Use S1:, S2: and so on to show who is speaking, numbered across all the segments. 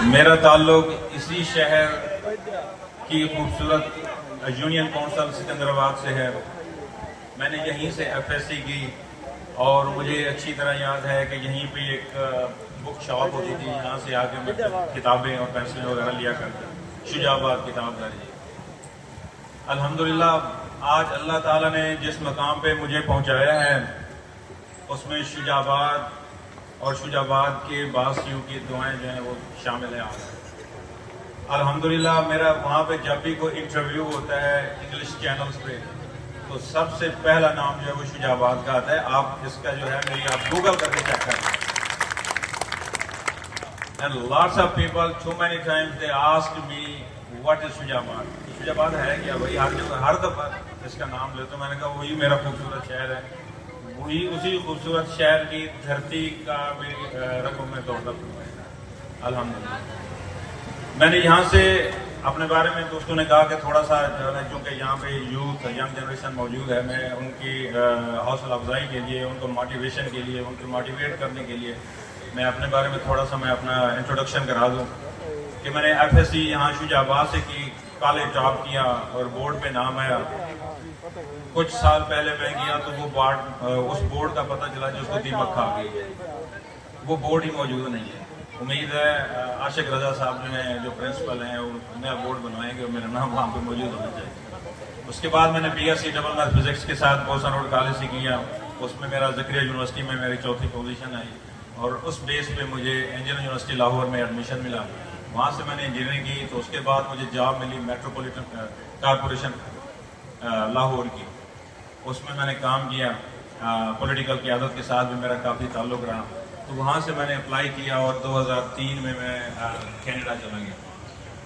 S1: میرا تعلق اسی شہر کی خوبصورت یونین کونسل سکندرآباد سے ہے. میں نے یہیں سے ایف ایس سی کی اور مجھے اچھی طرح یاد ہے کہ یہیں پہ ایک بک شاپ ہوتی تھی. یہاں سے آ کے میں کتابیں اور پینسل وغیرہ لیا کرتا. شجاع آباد کتاب گھر. الحمدللہ آج اللہ تعالیٰ نے جس مقام پہ مجھے پہنچایا ہے اس میں شجاع آباد اور شجاع آباد کے باسیوں کی دعائیں جو ہیں وہ شامل ہیں. الحمدللہ میرا وہاں پہ جب بھی کوئی انٹرویو ہوتا ہے انگلش چینلز پہ تو سب سے پہلا نام جو ہے وہ شجاع آباد کا آتا ہے. آپ اس کا جو ہے میری آپ گوگل کر کے چیک کریں. And lots of people, too many times they asked me, what is شجاع آباد؟ شجاع آباد ہے کیا بھائی؟ ہر دفعہ اس کا نام لیتا ہوں. میں نے کہا وہی میرا خوبصورت شہر ہے, وہی اسی خوبصورت شہر کی دھرتی کا میری رگوں میں دوڑتا ہے. الحمدللہ میں نے یہاں سے اپنے بارے میں دوستوں نے کہا کہ تھوڑا سا چونکہ یہاں پہ یوتھ ینگ جنریشن موجود ہے, میں ان کی حوصلہ افزائی کے لیے, ان کو موٹیویشن کے لیے, ان کو موٹیویٹ کرنے کے لیے میں اپنے بارے میں تھوڑا سا میں اپنا انٹروڈکشن کرا دوں کہ میں نے ایف ایس سی یہاں شجاع آباد سے کی, کالج ٹاپ کیا اور بورڈ پہ نام آیا. کچھ سال پہلے میں گیا تو وہ اس بورڈ کا پتہ چلا جو اس کو دیمک کھا گئی. وہ بورڈ ہی موجود نہیں ہے. امید ہے عاشق رضا صاحب جو ہیں جو پرنسپل ہیں وہ نیا بورڈ بنوائیں گے اور میرا نام وہاں پہ موجود ہونا چاہیے. اس کے بعد میں نے B S C double math physics کے ساتھ بوسن روڈ کالج سے کیا. اس میں میرا ذکریہ یونیورسٹی میں میری چوتھی پوزیشن آئی اور اس بیس پہ مجھے انجینئرنگ یونیورسٹی لاہور میں ایڈمیشن ملا. وہاں سے میں نے انجینئرنگ کی تو اس کے بعد مجھے جاب ملی میٹروپولیٹن کارپوریشن لاہور کی. اس میں نے کام کیا, پولیٹیکل قیادت کے ساتھ بھی میرا کافی تعلق رہا. تو وہاں سے میں نے اپلائی کیا اور 2003 میں کینیڈا چلا گیا.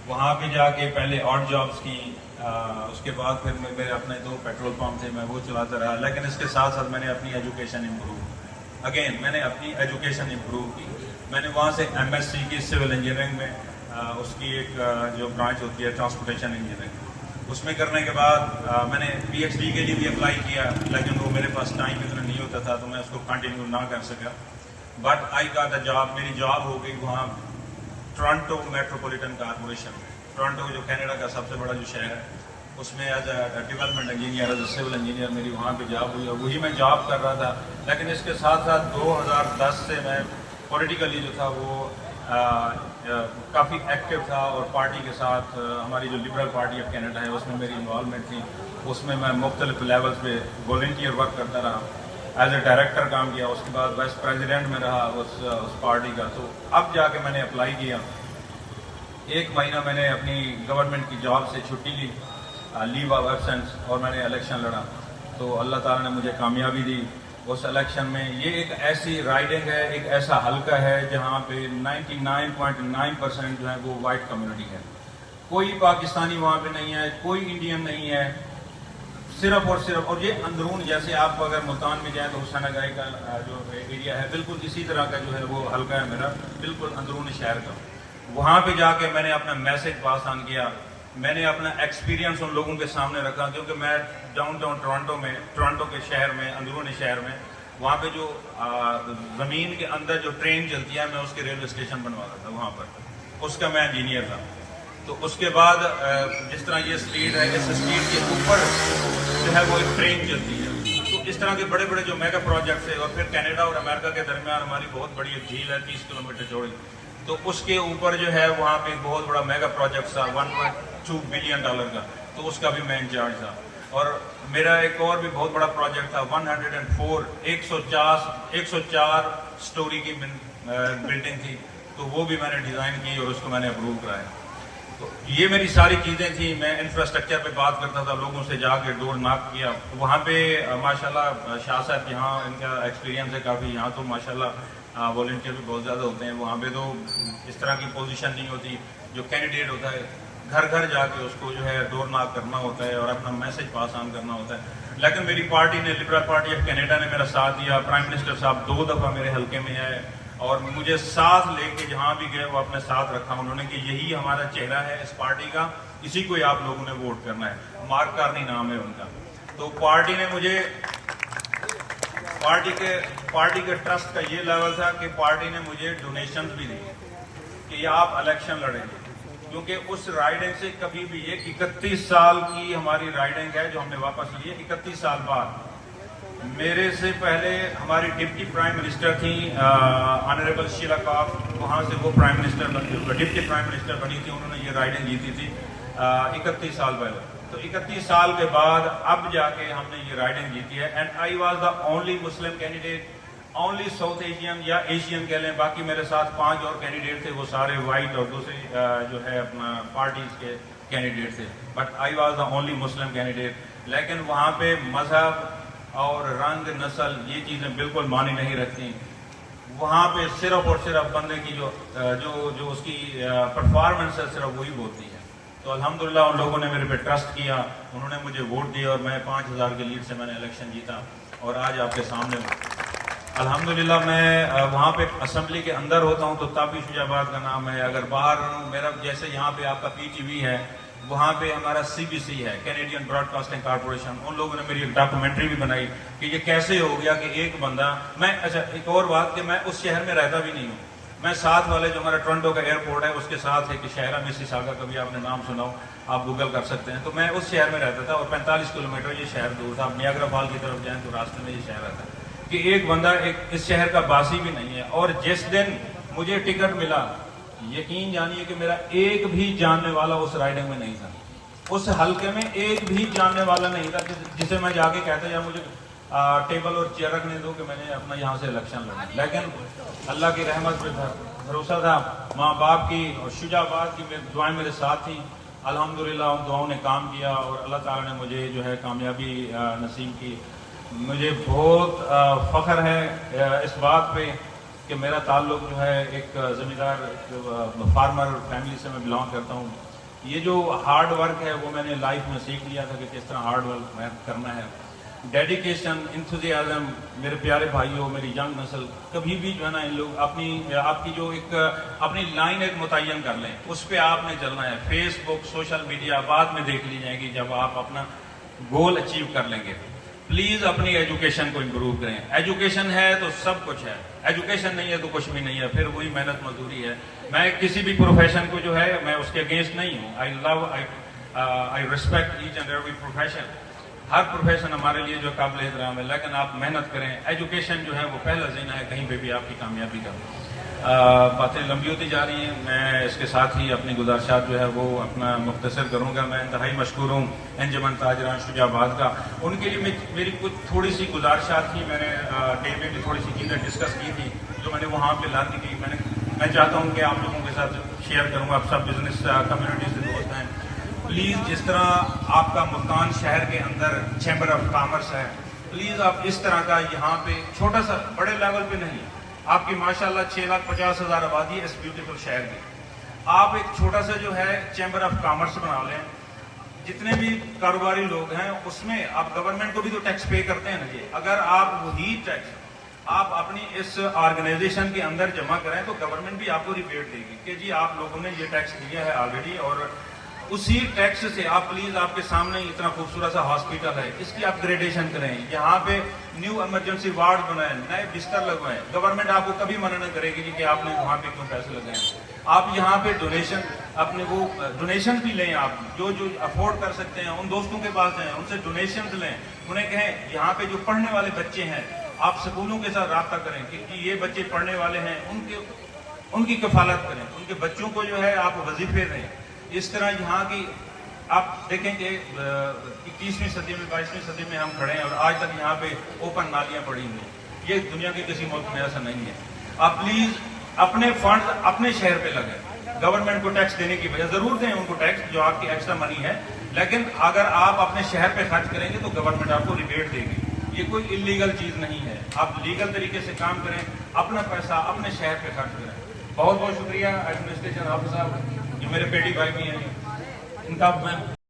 S1: وہاں پہ جا کے پہلے آڈ جابس کی, اس کے بعد پھر میرے اپنے 2 پیٹرول پمپ تھے, میں وہ چلاتا رہا. لیکن اس کے ساتھ ساتھ میں نے اپنی ایجوکیشن امپروو کی. میں نے وہاں سے ایم ایس سی کی سول انجینئرنگ میں, اس کی ایک جو برانچ ہوتی ہے ٹرانسپورٹیشن انجینئرنگ, اس میں کرنے کے بعد میں نے پی ایچ ڈی کے لیے بھی اپلائی کیا. لیکن وہ میرے پاس ٹائم اتنا نہیں ہوتا تھا تو میں اس کو کنٹینیو نہ کر سکا. But I got a job, میری جاب ہو گئی وہاں ٹورانٹو میٹروپولیٹن کارپوریشن. ٹورانٹو جو کینیڈا کا سب سے بڑا جو شہر ہے اس میں as a development engineer, as a civil engineer میری وہاں پہ جاب ہوئی اور وہی میں جاب کر رہا تھا. لیکن اس کے ساتھ ساتھ 2010 سے میں پولیٹیکلی جو تھا وہ کافی ایکٹیو تھا اور پارٹی کے ساتھ ہماری جو لبرل پارٹی آف کینیڈا ہے اس میں میری انوالومنٹ تھی. اس میں مختلف لیولز پہ والنٹیئر ورک کرتا رہا, ایز اے ڈائریکٹر کام کیا. اس کے بعد وائس پریزیڈنٹ میں رہا اس پارٹی کا. تو اب جا کے میں نے اپلائی کیا. 1 مہینہ میں نے اپنی گورنمنٹ کی جاب سے چھٹی لی, لیو آف ایبسینس, اور میں نے الیکشن لڑا. تو اللہ تعالیٰ نے مجھے کامیابی دی اس الیکشن میں. یہ ایک ایسی رائڈنگ ہے, ایک ایسا حلقہ ہے جہاں پہ 99.9% جو ہے وہ وائٹ کمیونٹی ہے. کوئی پاکستانی وہاں پہ نہیں ہے, کوئی انڈین نہیں ہے, صرف اور صرف. اور یہ اندرون, جیسے آپ اگر ملتان میں جائیں تو حسین اگائی کا جو ایریا ہے بالکل اسی طرح کا جو ہے وہ حلقہ ہے میرا, بالکل اندرون شہر کا. وہاں پہ جا کے میں نے اپنا میسج پاس آن کیا. میں نے اپنا ایکسپیرینس ان لوگوں کے سامنے رکھا کیونکہ میں ڈاؤن ٹاؤن ٹورانٹو کے شہر میں, اندرون شہر میں, وہاں پہ جو زمین کے اندر جو ٹرین چلتی ہے میں اس کے ریلوے اسٹیشن بنوا رہا تھا وہاں پر. اس کا میں انجینئر تھا. تو اس کے بعد جس طرح یہ اسٹریٹ ہے, اس اسٹریٹ کے اوپر جو ہے وہ ایک ٹرین چلتی ہے. تو اس طرح کے بڑے بڑے جو میگا پروجیکٹس ہیں, اور پھر کینیڈا اور امریکہ کے درمیان ہماری بہت بڑی ایک جھیل ہے 30 کلومیٹر چوڑی. تو اس کے اوپر جو ہے وہاں پہ ایک بہت بڑا میگا پروجیکٹ تھا $1.2 بلین کا. تو اس کا بھی میں انچارج تھا. اور میرا ایک اور بھی بہت بڑا پروجیکٹ تھا 104 سٹوری کی بلڈنگ تھی. تو وہ بھی میں نے ڈیزائن کی اور اس کو میں نے اپروو کرایا. تو یہ میری ساری چیزیں تھیں. میں انفراسٹرکچر پہ بات کرتا تھا, لوگوں سے جا کے ڈور ناک کیا. وہاں پہ ماشاءاللہ شاہ صاحب یہاں ان کا ایکسپیرینس ہے کافی. یہاں تو ماشاءاللہ والنٹیئر بھی بہت زیادہ ہوتے ہیں. وہاں پہ تو اس طرح کی پوزیشن نہیں ہوتی. جو کینڈیڈیٹ ہوتا ہے گھر گھر جا کے اس کو جو ہے ڈور ناک کرنا ہوتا ہے اور اپنا میسج پاس آن کرنا ہوتا ہے. لیکن میری پارٹی نے, لبرل پارٹی آف کینیڈا نے میرا ساتھ دیا. پرائم منسٹر صاحب 2 دفعہ میرے حلقے میں آئے اور مجھے ساتھ لے کے جہاں بھی گئے وہ اپنے ساتھ رکھا انہوں نے کہ یہی ہمارا چہرہ ہے اس پارٹی کا, اسی کو آپ لوگوں نے ووٹ کرنا ہے. مارک کارنی نام ہے ان کا. تو پارٹی نے مجھے, پارٹی کے ٹرسٹ کا یہ لیول تھا کہ پارٹی نے مجھے ڈونیشنز بھی دی کہ یا آپ الیکشن لڑیں گے، کیونکہ اس رائڈنگ سے کبھی بھی یہ 31 سال کی ہماری رائڈنگ ہے جو ہم نے واپس لی ہے، 31 سال بعد۔ میرے سے پہلے ہماری ڈپٹی پرائم منسٹر تھیں آنریبل شیلا کاف، وہاں سے وہ prime minister deputy prime minister بنی تھی، انہوں نے یہ رائڈنگ جیتی تھی 31 سال پہلے۔ تو 31 سال کے بعد اب جا کے ہم نے یہ رائڈنگ جیتی ہے، and I was the only Muslim candidate, only south Asian یا ایشین کہہ لیں، باقی میرے ساتھ 5 اور کینڈیڈیٹ تھے، وہ سارے وائٹ اور دوسری جو ہے اپنا پارٹیز کے کینڈیڈیٹ تھے، but I was the only Muslim candidate. لیکن وہاں پہ مذہب اور رنگ نسل یہ چیزیں بالکل معنی نہیں رکھتی، وہاں پہ صرف اور صرف بندے کی جو اس کی پرفارمنس ہے صرف وہی بولتی ہے۔ تو الحمدللہ ان لوگوں نے میرے پہ ٹرسٹ کیا، انہوں نے مجھے ووٹ دیا اور میں 5000 کے لیڈ سے میں نے الیکشن جیتا اور آج آپ کے سامنے ہوں۔ الحمدللہ میں وہاں پہ اسمبلی کے اندر ہوتا ہوں تو تاپی شجاع آباد کا نام ہے، اگر باہر ہوں میرا جیسے یہاں پہ آپ کا PTV ہے، وہاں پہ ہمارا CBC ہے، کینیڈین براڈ کاسٹنگ کارپوریشن، ان لوگوں نے میری ایک ڈاکومنٹری بھی بنائی کہ یہ کیسے ہو گیا کہ ایک بندہ اچھا ایک اور بات کہ میں اس شہر میں رہتا بھی نہیں ہوں، میں ساتھ والے جو ہمارا ٹورنٹو کا ایئرپورٹ ہے اس کے ساتھ ایک شہر ہے مسیساگا، کبھی آپ نے نام سنا ہو آپ گوگل کر سکتے ہیں، تو میں اس شہر میں رہتا تھا اور 45 کلومیٹر یہ شہر دور تھا۔ آپ نیاگرا فال کی طرف جائیں تو راستے میں یہ شہر آتا ہے کہ ایک بندہ اس شہر کا باسی بھی نہیں ہے، اور جس دن مجھے ٹکٹ ملا یقین جانیے کہ میرا ایک بھی جاننے والا اس رائڈنگ میں نہیں تھا، اس حلقے میں ایک بھی جاننے والا نہیں تھا جسے میں جا کے کہتا یا مجھے ٹیبل اور چیئر رکھنے دو کہ میں نے اپنا یہاں سے الیکشن لڑا۔ لیکن اللہ کی رحمت پہ بھروسہ تھا، ماں باپ کی اور شجاع آباد کی دعائیں میرے ساتھ تھیں، الحمدللہ ان دعاؤں نے کام کیا اور اللہ تعالیٰ نے مجھے جو ہے کامیابی نصیب کی۔ مجھے بہت فخر ہے اس بات پہ کہ میرا تعلق جو ہے ایک زمیندار فارمر فیملی سے میں بلانگ کرتا ہوں۔ یہ جو ہارڈ ورک ہے وہ میں نے لائف میں سیکھ لیا تھا کہ کس طرح ہارڈ ورک کرنا ہے، ڈیڈیکیشن، انتھوزیازم۔ میرے پیارے بھائیوں، میری ینگ نسل کبھی بھی جو ہے نا ان لوگ آپ کی جو ایک اپنی لائن ایک متعین کر لیں، اس پہ آپ نے چلنا ہے۔ فیس بک، سوشل میڈیا بعد میں دیکھ لی جائے گی جب آپ اپنا گول اچیو کر لیں گے۔ پلیز اپنی ایجوکیشن کو امپروو کریں، ایجوکیشن ہے تو سب کچھ ہے، ایجوکیشن نہیں ہے تو کچھ بھی نہیں ہے، پھر وہی محنت مزدوری ہے۔ میں کسی بھی پروفیشن کو جو ہے میں اس کے اگینسٹ نہیں ہوں، I respect each and every profession, ہر پروفیشن ہمارے لیے جو قابل احترام ہے، لیکن آپ محنت کریں، ایجوکیشن جو ہے وہ پہلا زینہ ہے کہیں پہ بھی آپ کی کامیابی کا۔ باتیں لمبی ہوتی جا رہی ہیں، میں اس کے ساتھ ہی اپنی گزارشات جو ہے وہ اپنا مختصر کروں گا۔ میں انتہائی مشکور ہوں انجمن تاجران شجاع آباد کا، ان کے لیے میری کچھ تھوڑی سی گزارشات تھی، میں نے ڈے میں بھی تھوڑی سی چیزیں ڈسکس کی تھی جو میں نے وہاں پہ لانے کی، میں چاہتا ہوں کہ آپ لوگوں کے ساتھ شیئر کروں گا۔ آپ سب بزنس کمیونٹی سے دوست ہیں، پلیز جس طرح آپ کا ملتان شہر کے اندر چیمبر آف کامرس ہے، پلیز آپ اس طرح کا یہاں پہ چھوٹا سا، بڑے لیول پہ نہیں، آپ کی ماشاءاللہ 6,50,000 آبادی ہے اس بیوٹیفل شہر کی، آپ ایک چھوٹا سا جو ہے چیمبر آف کامرس بنا لیں، جتنے بھی کاروباری لوگ ہیں اس میں آپ گورنمنٹ کو بھی تو ٹیکس پے کرتے ہیں نا جی، اگر آپ وہی ٹیکس آپ اپنی اس آرگنائزیشن کے اندر جمع کریں تو گورنمنٹ بھی آپ کو ریبیٹ دے گی کہ جی آپ لوگوں نے یہ ٹیکس دیا ہے آلریڈی، اور اسی ٹیکس سے آپ پلیز آپ کے سامنے اتنا خوبصورت سا ہاسپٹل ہے، اس کی اپ گریڈیشن کریں، یہاں پہ نیو ایمرجنسی وارڈ بنائیں، نئے بستر لگوائیں، گورنمنٹ آپ کو کبھی منع نہ کرے گی کہ آپ نے وہاں پہ کیوں پیسے لگائیں۔ آپ یہاں پہ ڈونیشن اپنے وہ ڈونیشن بھی لیں، آپ جو افورڈ کر سکتے ہیں ان دوستوں کے پاس جائیں، ان سے ڈونیشنز لیں، انہیں کہیں یہاں پہ جو پڑھنے والے بچے ہیں آپ سکولوں کے ساتھ رابطہ کریں کہ یہ بچے پڑھنے والے ہیں، ان کی کفالت کریں، ان کے بچوں کو جو ہے آپ وظیفے دیں۔ اس طرح یہاں کی آپ دیکھیں کہ 21ویں صدی میں 22ویں صدی میں ہم کھڑے ہیں اور آج تک یہاں پہ اوپن نالیاں پڑی ہوئی ہیں، یہ دنیا کے کسی ملک میں ایسا نہیں ہے۔ آپ پلیز اپنے فنڈ اپنے شہر پہ لگیں، گورنمنٹ کو ٹیکس دینے کی وجہ ضرور دیں ان کو ٹیکس جو آپ کی ایکسٹرا منی ہے، لیکن اگر آپ اپنے شہر پہ خرچ کریں گے تو گورنمنٹ آپ کو ریبیٹ دے گی، یہ کوئی انلیگل چیز نہیں ہے، آپ لیگل طریقے سے کام کریں، اپنا پیسہ اپنے شہر پہ خرچ کریں۔ بہت بہت شکریہ ایڈمنسٹریشن آفیسر صاحب، یہ میرے بیٹی بھائی بھی ہیں، ان کا میں